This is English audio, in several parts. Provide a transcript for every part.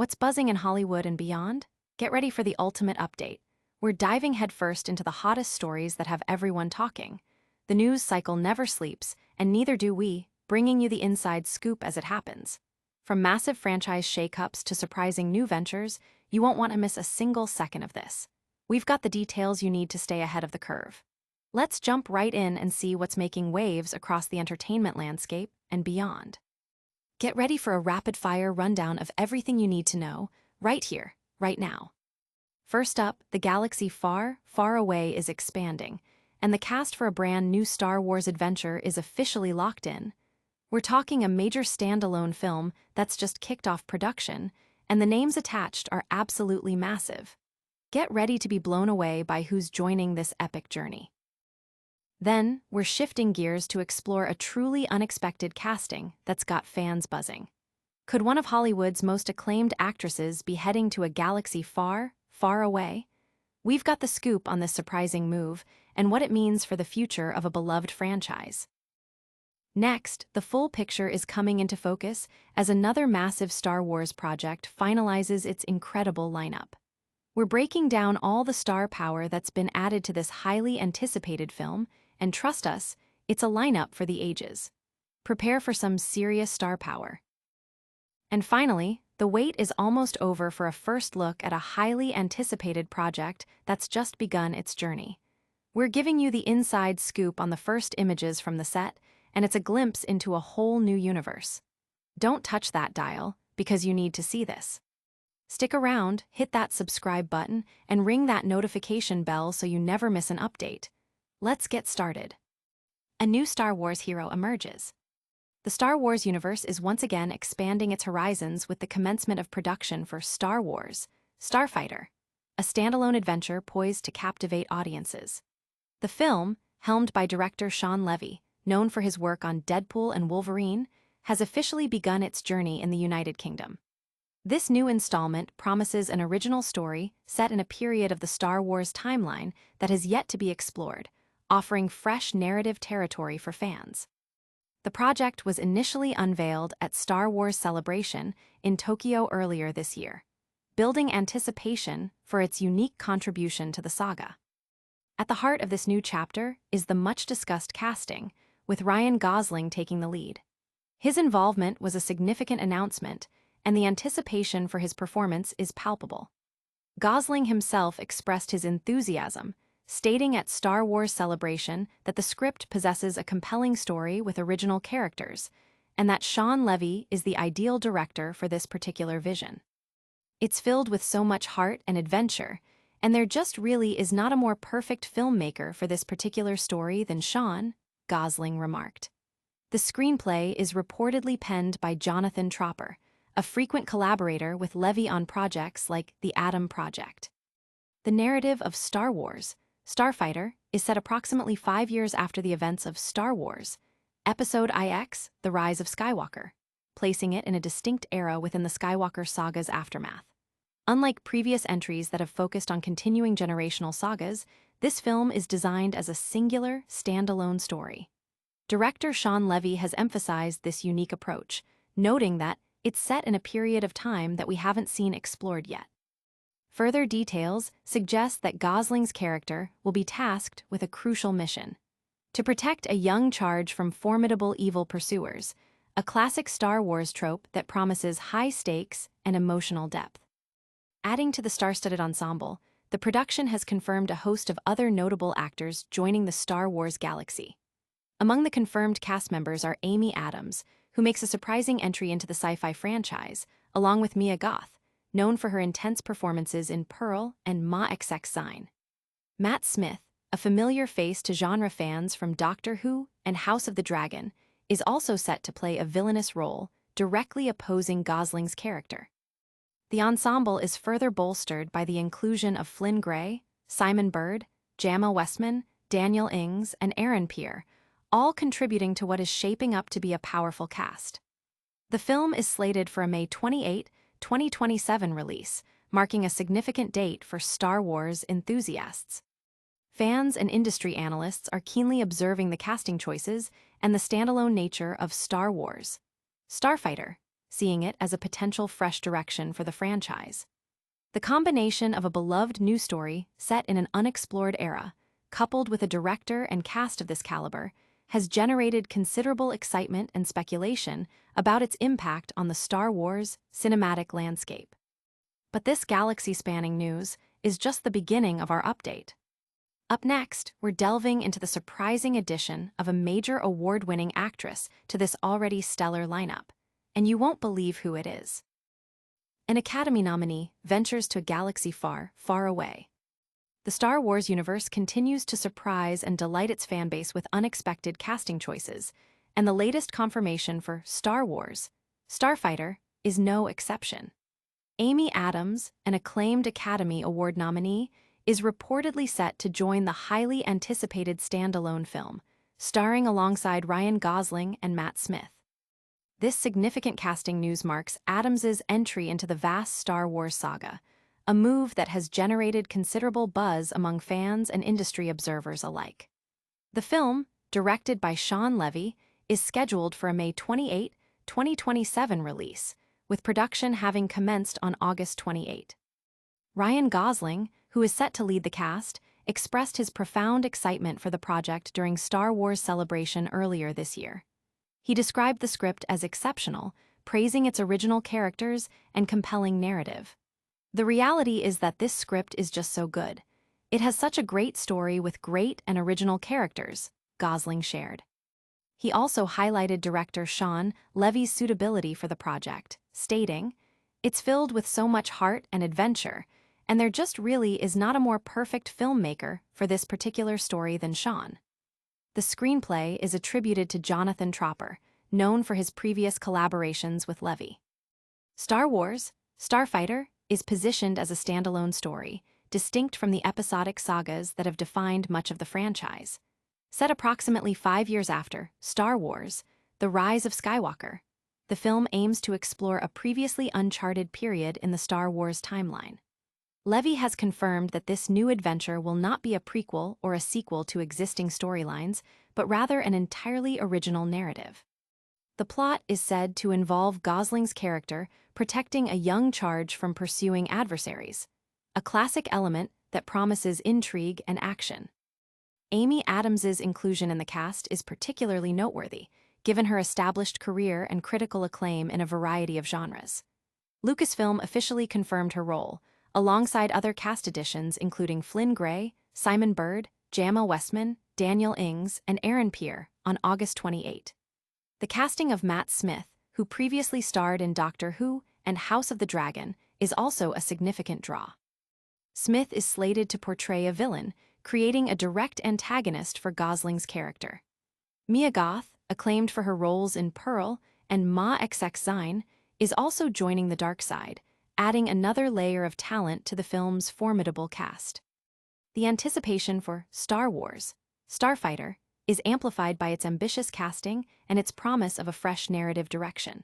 What's buzzing in Hollywood and beyond? Get ready for the ultimate update. We're diving headfirst into the hottest stories that have everyone talking. The news cycle never sleeps, and neither do we, bringing you the inside scoop as it happens. From massive franchise shakeups to surprising new ventures, you won't want to miss a single second of this. We've got the details you need to stay ahead of the curve. Let's jump right in and see what's making waves across the entertainment landscape and beyond. Get ready for a rapid-fire rundown of everything you need to know, right here, right now. First up, the galaxy far, far away is expanding, and the cast for a brand new Star Wars adventure is officially locked in. We're talking a major standalone film that's just kicked off production, and the names attached are absolutely massive. Get ready to be blown away by who's joining this epic journey. Then, we're shifting gears to explore a truly unexpected casting that's got fans buzzing. Could one of Hollywood's most acclaimed actresses be heading to a galaxy far, far away? We've got the scoop on this surprising move and what it means for the future of a beloved franchise. Next, the full picture is coming into focus as another massive Star Wars project finalizes its incredible lineup. We're breaking down all the star power that's been added to this highly anticipated film, and trust us, it's a lineup for the ages. Prepare for some serious star power. And finally, the wait is almost over for a first look at a highly anticipated project that's just begun its journey. We're giving you the inside scoop on the first images from the set, and it's a glimpse into a whole new universe. Don't touch that dial, because you need to see this. Stick around, hit that subscribe button, and ring that notification bell so you never miss an update. Let's get started. A new Star Wars hero emerges. The Star Wars universe is once again expanding its horizons with the commencement of production for Star Wars, Starfighter, a standalone adventure poised to captivate audiences. The film, helmed by director Shawn Levy, known for his work on Deadpool and Wolverine, has officially begun its journey in the United Kingdom. This new installment promises an original story set in a period of the Star Wars timeline that has yet to be explored, offering fresh narrative territory for fans. The project was initially unveiled at Star Wars Celebration in Tokyo earlier this year, building anticipation for its unique contribution to the saga. At the heart of this new chapter is the much-discussed casting, with Ryan Gosling taking the lead. His involvement was a significant announcement, and the anticipation for his performance is palpable. Gosling himself expressed his enthusiasm, stating at Star Wars Celebration that the script possesses a compelling story with original characters, and that Shawn Levy is the ideal director for this particular vision. It's filled with so much heart and adventure, and there just really is not a more perfect filmmaker for this particular story than Shawn, Gosling remarked. The screenplay is reportedly penned by Jonathan Tropper, a frequent collaborator with Levy on projects like The Atom Project. The narrative of Star Wars, Starfighter, is set approximately 5 years after the events of Star Wars, Episode IX, The Rise of Skywalker, placing it in a distinct era within the Skywalker saga's aftermath. Unlike previous entries that have focused on continuing generational sagas, this film is designed as a singular, standalone story. Director Shawn Levy has emphasized this unique approach, noting that it's set in a period of time that we haven't seen explored yet. Further details suggest that Gosling's character will be tasked with a crucial mission: to protect a young charge from formidable evil pursuers, a classic Star Wars trope that promises high stakes and emotional depth. Adding to the star-studded ensemble, the production has confirmed a host of other notable actors joining the Star Wars galaxy. Among the confirmed cast members are Amy Adams, who makes a surprising entry into the Sci-Fi franchise, along with Mia Goth, known for her intense performances in Pearl and Ma XX Sign. Matt Smith, a familiar face to genre fans from Doctor Who and House of the Dragon, is also set to play a villainous role, directly opposing Gosling's character. The ensemble is further bolstered by the inclusion of Flynn Gray, Simon Bird, Jamma Westman, Daniel Ings, and Aaron Peer, all contributing to what is shaping up to be a powerful cast. The film is slated for a May 28, 2027 release, marking a significant date for Star Wars enthusiasts. Fans and industry analysts are keenly observing the casting choices and the standalone nature of Star Wars. Starfighter, seeing it as a potential fresh direction for the franchise. The combination of a beloved new story set in an unexplored era, coupled with a director and cast of this caliber, has generated considerable excitement and speculation about its impact on the Star Wars cinematic landscape. But this galaxy-spanning news is just the beginning of our update. Up next, we're delving into the surprising addition of a major award-winning actress to this already stellar lineup, and you won't believe who it is. An Academy nominee ventures to a galaxy far, far away. The Star Wars universe continues to surprise and delight its fanbase with unexpected casting choices, and the latest confirmation for Star Wars, Starfighter, is no exception. Amy Adams, an acclaimed Academy Award nominee, is reportedly set to join the highly anticipated Standalone film, starring alongside Ryan Gosling and Matt Smith. This significant casting news marks Adams's entry into the vast Star Wars saga, a move that has generated considerable buzz among fans and industry observers alike. The film, directed by Shawn Levy, is scheduled for a May 28, 2027 release, with production having commenced on August 28. Ryan Gosling, who is set to lead the cast, expressed his profound excitement for the project during Star Wars Celebration earlier this year. He described the script as exceptional, praising its original characters and compelling narrative. The reality is that this script is just so good. It has such a great story with great and original characters, Gosling shared. He also highlighted director Shawn Levy's suitability for the project, stating, "It's filled with so much heart and adventure, and there just really is not a more perfect filmmaker for this particular story than Shawn." The screenplay is attributed to Jonathan Tropper, known for his previous collaborations with Levy. Star Wars, Starfighter, is positioned as a standalone story, distinct from the episodic sagas that have defined much of the franchise. Set approximately 5 years after Star Wars, The Rise of Skywalker, the film aims to explore a previously uncharted period in the Star Wars timeline. Levy has confirmed that this new adventure will not be a prequel or a sequel to existing storylines, but rather an entirely original narrative. The plot is said to involve Gosling's character protecting a young charge from pursuing adversaries, a classic element that promises intrigue and action. Amy Adams's inclusion in the cast is particularly noteworthy, given her established career and critical acclaim in a variety of genres. Lucasfilm officially confirmed her role, alongside other cast additions including Flynn Gray, Simon Bird, Jamma Westman, Daniel Ings, and Aaron Peer, on August 28. The casting of Matt Smith, who previously starred in Doctor Who and House of the Dragon, is also a significant draw. Smith is slated to portray a villain, creating a direct antagonist for Gosling's character. Mia Goth, acclaimed for her roles in Pearl and Ma XX is also joining the dark side, adding another layer of talent to the film's formidable cast. The anticipation for Star Wars, Starfighter, is amplified by its ambitious casting and its promise of a fresh narrative direction.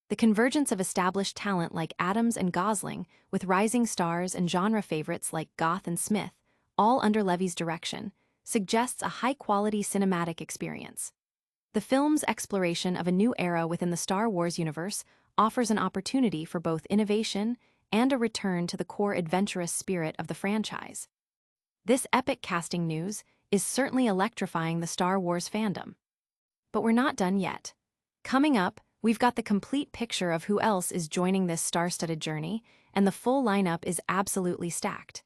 The convergence of established talent like Adams and Gosling, with rising stars and genre favorites like Goth and Smith, all under Levy's direction, suggests a high-quality cinematic experience. The film's exploration of a new era within the Star Wars universe offers an opportunity for both innovation and a return to the core adventurous spirit of the franchise. This epic casting news is certainly electrifying the Star Wars fandom. But we're not done yet. Coming up, we've got the complete picture of who else is joining this star-studded journey, and the full lineup is absolutely stacked.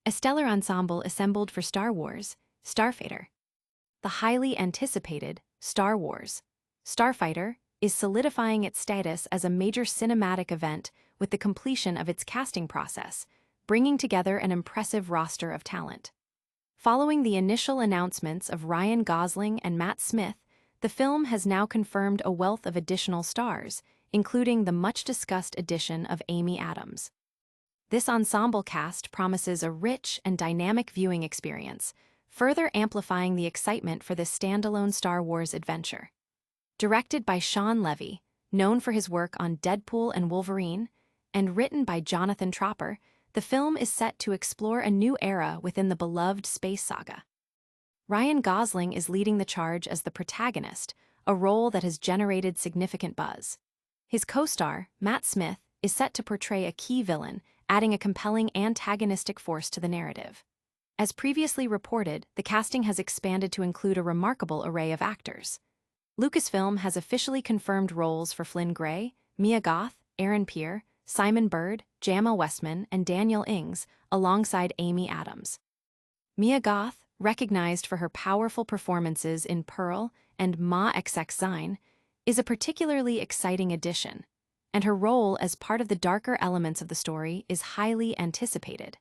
A stellar ensemble assembled for Star Wars, Starfighter. The highly anticipated Star Wars, Starfighter, is solidifying its status as a major cinematic event with the completion of its casting process, bringing together an impressive roster of talent. Following the initial announcements of Ryan Gosling and Matt Smith, the film has now confirmed a wealth of additional stars, including the much-discussed addition of Amy Adams. This ensemble cast promises a rich and dynamic viewing experience, further amplifying the excitement for this standalone Star Wars adventure. Directed by Shawn Levy, known for his work on Deadpool and Wolverine, and written by Jonathan Tropper, the film is set to explore a new era within the beloved space saga. Ryan Gosling is leading the charge as the protagonist, a role that has generated significant buzz. His co-star, Matt Smith, is set to portray a key villain, adding a compelling antagonistic force to the narrative. As previously reported, the casting has expanded to include a remarkable array of actors. Lucasfilm has officially confirmed roles for Flynn Gray, Mia Goth, Aaron Peer, Simon Bird, Jamel Westman, and Daniel Ings, alongside Amy Adams. Mia Goth, recognized for her powerful performances in Pearl and Ma XX, is a particularly exciting addition, and her role as part of the darker elements of the story is highly anticipated.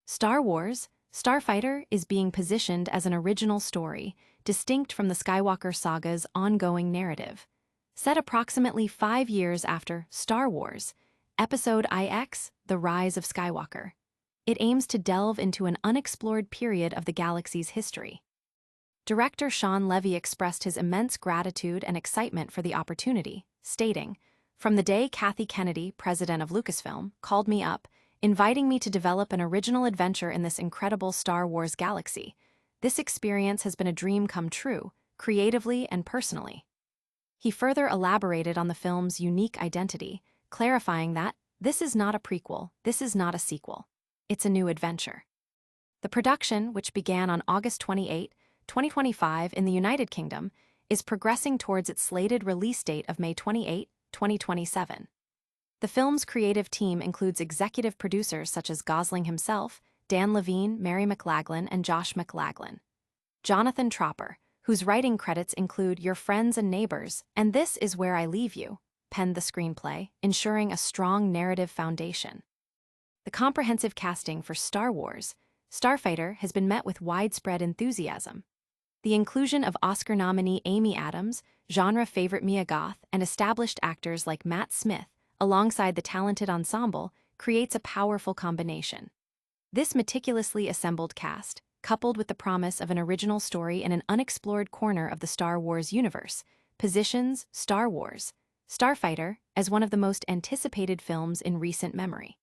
Star Wars, Starfighter is being positioned as an original story, distinct from the Skywalker saga's ongoing narrative. Set approximately 5 years after Star Wars, Episode IX, The Rise of Skywalker, it aims to delve into an unexplored period of the galaxy's history. Director Sean Levy expressed his immense gratitude and excitement for the opportunity, stating, "From the day Kathy Kennedy, president of Lucasfilm, called me up, inviting me to develop an original adventure in this incredible Star Wars galaxy, this experience has been a dream come true, creatively and personally." He further elaborated on the film's unique identity, clarifying that, "This is not a prequel, this is not a sequel. It's a new adventure." The production, which began on August 28, 2025 in the United Kingdom, is progressing towards its slated release date of May 28, 2027. The film's creative team includes executive producers such as Gosling himself, Dan Levine, Mary McLaglen, and Josh McLaglen. Jonathan Tropper, whose writing credits include Your Friends and Neighbors and This Is Where I Leave You, penned the screenplay, ensuring a strong narrative foundation. The comprehensive casting for Star Wars, Starfighter has been met with widespread enthusiasm. The inclusion of Oscar nominee Amy Adams, genre favorite Mia Goth, and established actors like Matt Smith, alongside the talented ensemble, creates a powerful combination. This meticulously assembled cast, coupled with the promise of an original story in an unexplored corner of the Star Wars universe, positions Star Wars, Starfighter as one of the most anticipated films in recent memory.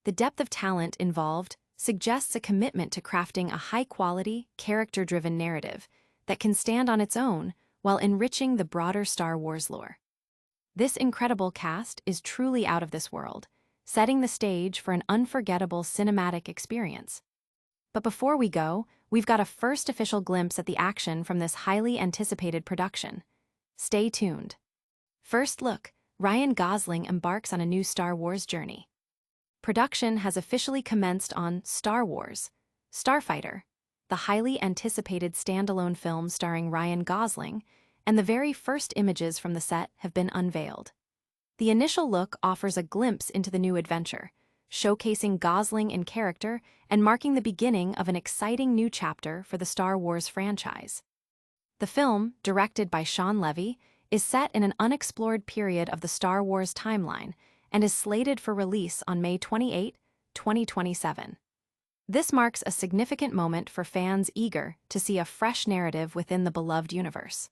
The depth of talent involved suggests a commitment to crafting a high-quality, character-driven narrative that can stand on its own while enriching the broader Star Wars lore. This incredible cast is truly out of this world, setting the stage for an unforgettable cinematic experience. But before we go, we've got a first official glimpse at the action from this highly anticipated production. Stay tuned. First look, Ryan Gosling embarks on a new Star Wars journey. Production has officially commenced on Star Wars, Starfighter, the highly anticipated standalone film starring Ryan Gosling, and the very first images from the set have been unveiled. The initial look offers a glimpse into the new adventure, showcasing Gosling in character and marking the beginning of an exciting new chapter for the Star Wars franchise. The film, directed by Sean Levy, is set in an unexplored period of the Star Wars timeline and is slated for release on May 28, 2027. This marks a significant moment for fans eager to see a fresh narrative within the beloved universe.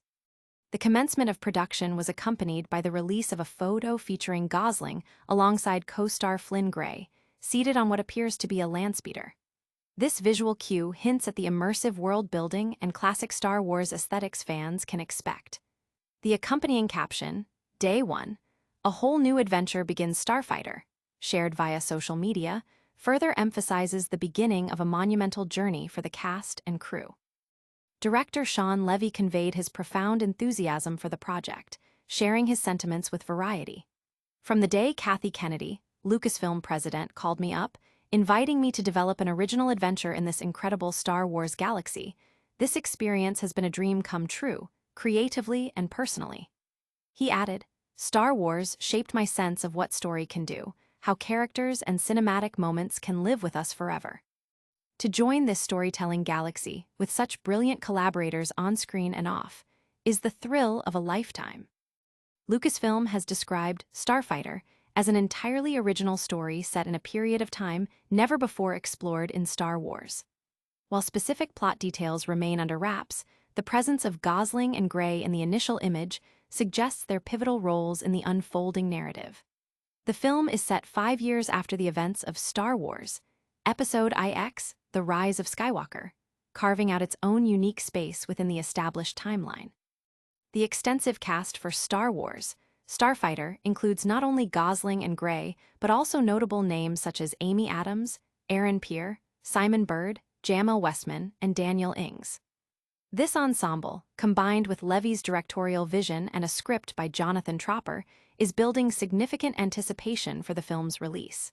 The commencement of production was accompanied by the release of a photo featuring Gosling alongside co-star Flynn Gray, seated on what appears to be a landspeeder. This visual cue hints at the immersive world-building and classic Star Wars aesthetics fans can expect. The accompanying caption, Day 1, a whole new adventure begins Starfighter, shared via social media, further emphasizes the beginning of a monumental journey for the cast and crew. Director Sean Levy conveyed his profound enthusiasm for the project, sharing his sentiments with Variety. "From the day Kathy Kennedy, Lucasfilm president, called me up, inviting me to develop an original adventure in this incredible Star Wars galaxy, this experience has been a dream come true, creatively and personally." He added, "Star Wars shaped my sense of what story can do, how characters and cinematic moments can live with us forever. To join this storytelling galaxy with such brilliant collaborators on screen and off is the thrill of a lifetime." Lucasfilm has described Starfighter as an entirely original story set in a period of time never before explored in Star Wars. While specific plot details remain under wraps, the presence of Gosling and Gray in the initial image suggests their pivotal roles in the unfolding narrative. The film is set 5 years after the events of Star Wars, Episode IX, The Rise of Skywalker, carving out its own unique space within the established timeline. The extensive cast for Star Wars, Starfighter includes not only Gosling and Gray, but also notable names such as Amy Adams, Aaron Peer, Simon Bird, Jamel Westman, and Daniel Ings. This ensemble, combined with Levy's directorial vision and a script by Jonathan Tropper, is building significant anticipation for the film's release.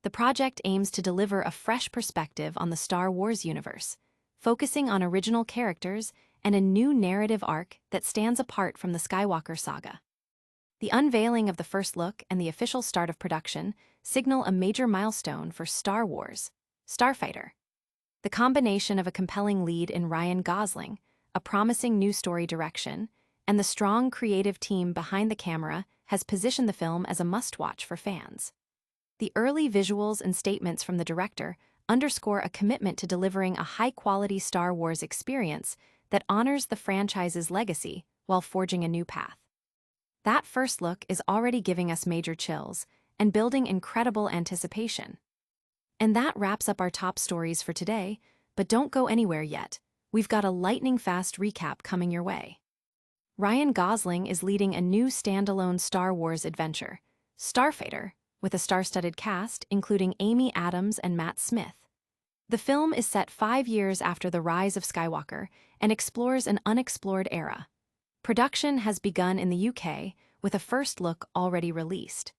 The project aims to deliver a fresh perspective on the Star Wars universe, focusing on original characters and a new narrative arc that stands apart from the Skywalker saga. The unveiling of the first look and the official start of production signal a major milestone for Star Wars, Starfighter. The combination of a compelling lead in Ryan Gosling, a promising new story direction, and the strong creative team behind the camera has positioned the film as a must-watch for fans. The early visuals and statements from the director underscore a commitment to delivering a high-quality Star Wars experience that honors the franchise's legacy while forging a new path. That first look is already giving us major chills and building incredible anticipation. And that wraps up our top stories for today, but don't go anywhere yet. We've got a lightning-fast recap coming your way. Ryan Gosling is leading a new standalone Star Wars adventure, Starfighter, with a star-studded cast including Amy Adams and Matt Smith. The film is set 5 years after the rise of Skywalker and explores an unexplored era. Production has begun in the UK, with a first look already released.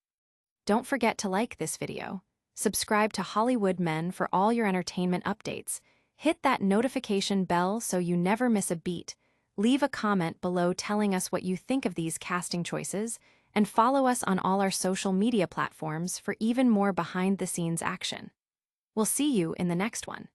Don't forget to like this video, subscribe to Hollywood Men for all your entertainment updates, hit that notification bell so you never miss a beat, leave a comment below telling us what you think of these casting choices, and follow us on all our social media platforms for even more behind-the-scenes action. We'll see you in the next one.